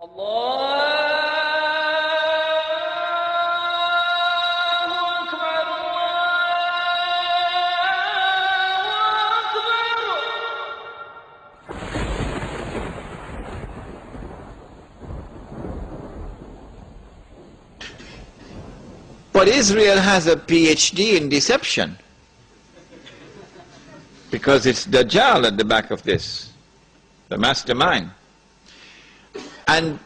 But Israel has a PhD in deception, because it's Dajjal at the back of this, the mastermind. And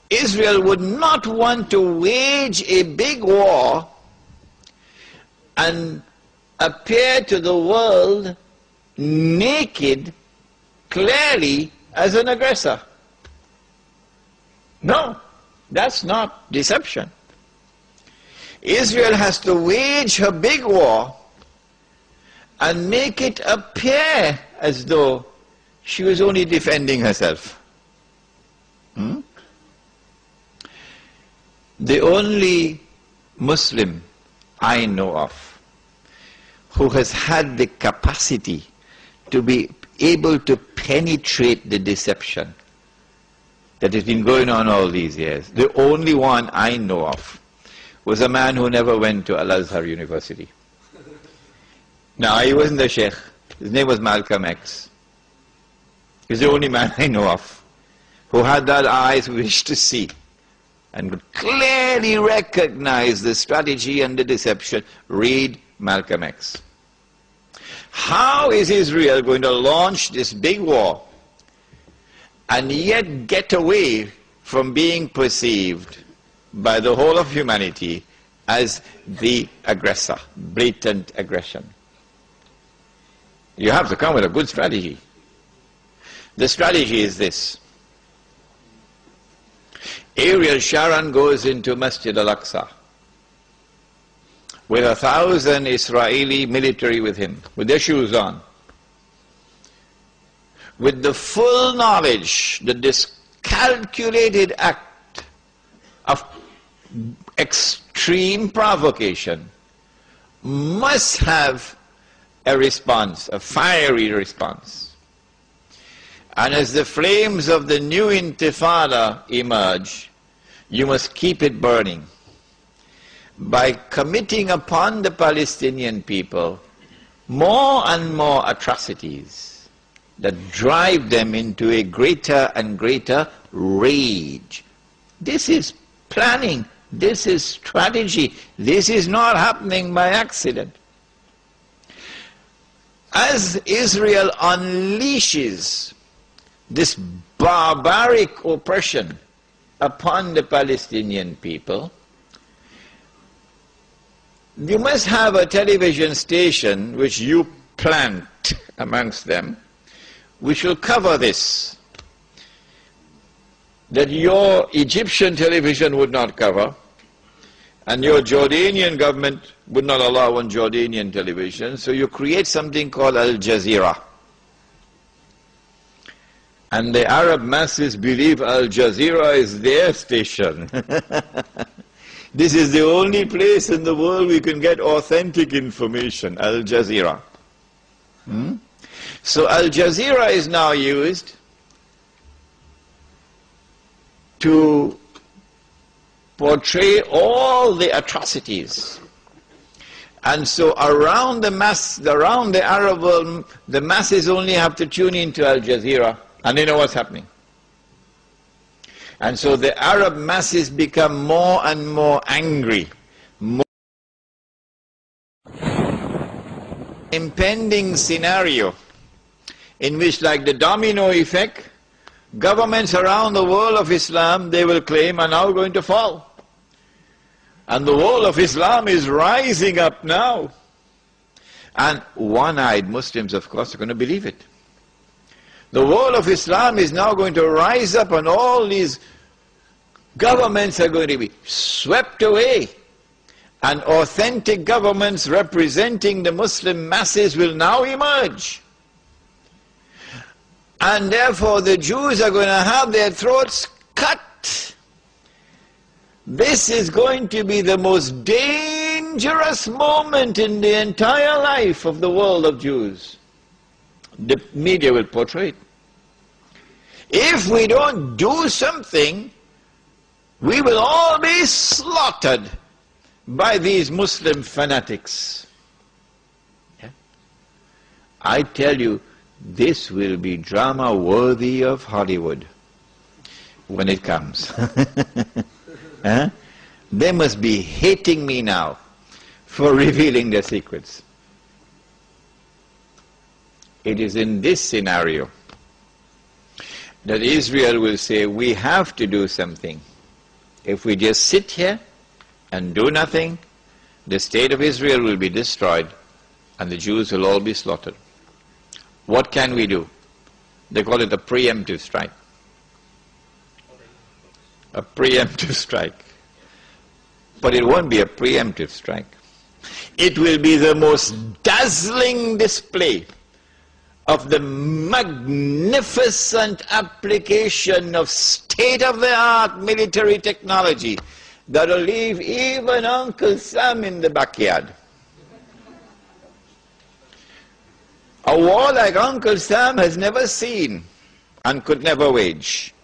Israel would not want to wage a big war and appear to the world naked, clearly, as an aggressor. No, that's not deception. Israel has to wage her big war and make it appear as though she was only defending herself. The only Muslim I know of who has had the capacity to be able to penetrate the deception that has been going on all these years, the only one I know of, was a man who never went to Al-Azhar University. Now, he wasn't a sheikh. His name was Malcolm X. He's the only man I know of who had that eyes wish to see and could clearly recognize the strategy and the deception. Read Malcolm X. How is Israel going to launch this big war and yet get away from being perceived by the whole of humanity as the aggressor, blatant aggression? You have to come with a good strategy. The strategy is this. Ariel Sharon goes into Masjid al-Aqsa with 1,000 Israeli military with him, with their shoes on, with the full knowledge that this calculated act of extreme provocation must have a response, a fiery response. And as the flames of the new intifada emerge, you must keep it burning by committing upon the Palestinian people more and more atrocities that drive them into a greater and greater rage. This is planning. This is strategy. This is not happening by accident. As Israel unleashes this barbaric oppression upon the Palestinian people, you must have a television station which you plant amongst them, which will cover this, that your Egyptian television would not cover, and your Jordanian government would not allow on Jordanian television, so you create something called Al Jazeera. And the Arab masses believe Al Jazeera is their station. This is the only place in the world we can get authentic information, Al Jazeera. So Al Jazeera is now used to portray all the atrocities. And so around the Arab world, the masses only have to tune into Al Jazeera and they know what's happening. And so the Arab masses become more and more angry. Impending scenario in which, like the domino effect, governments around the world of Islam, they will claim, are now going to fall. And the world of Islam is rising up now. And one-eyed Muslims, of course, are going to believe it. The world of Islam is now going to rise up and all these governments are going to be swept away. And authentic governments representing the Muslim masses will now emerge. And therefore the Jews are going to have their throats cut. This is going to be the most dangerous moment in the entire life of the world of Jews. The media will portray it. If we don't do something, We will all be slaughtered by these Muslim fanatics. Yeah? I tell you, this will be drama worthy of Hollywood when it comes. Huh? They must be hating me now for revealing their secrets. It is in this scenario that Israel will say, we have to do something. If we just sit here and do nothing, the state of Israel will be destroyed and the Jews will all be slaughtered. What can we do? They call it a preemptive strike. A preemptive strike. But it won't be a preemptive strike. It will be the most dazzling display of the magnificent application of state-of-the-art military technology that will leave even Uncle Sam in the backyard. A war like Uncle Sam has never seen and could never wage.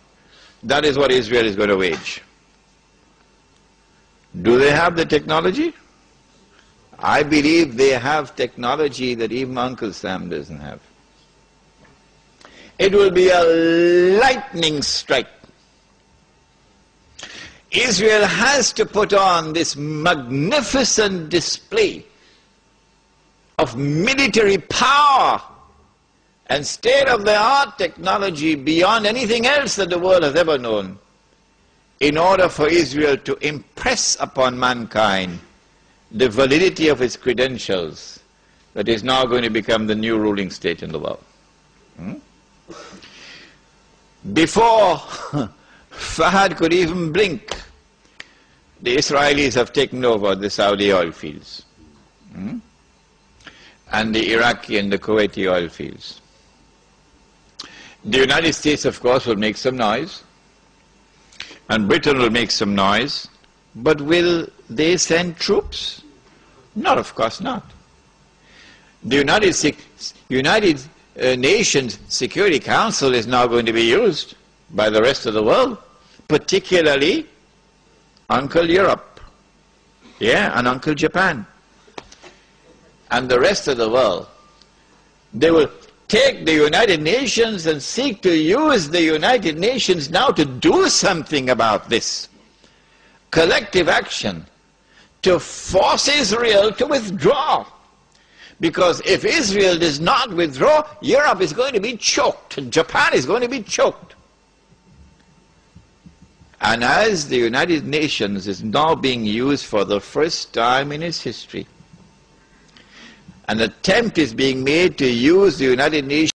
That is what Israel is going to wage. Do they have the technology? I believe they have technology that even Uncle Sam doesn't have. It will be a lightning strike. Israel has to put on this magnificent display of military power and state-of-the-art technology beyond anything else that the world has ever known, in order for Israel to impress upon mankind the validity of its credentials that is now going to become the new ruling state in the world. Before Fahad could even blink, the Israelis have taken over the Saudi oil fields, and the Iraqi and the Kuwaiti oil fields. The United States, of course, will make some noise, and Britain will make some noise, but will they send troops? No, of course not. The United Nations Security Council is now going to be used by the rest of the world, particularly Uncle Europe, and Uncle Japan, and the rest of the world. They will take the United Nations and seek to use the United Nations now to do something about this. Collective action to force Israel to withdraw. Because if Israel does not withdraw, Europe is going to be choked, and Japan is going to be choked. And as the United Nations is now being used for the first time in its history, an attempt is being made to use the United Nations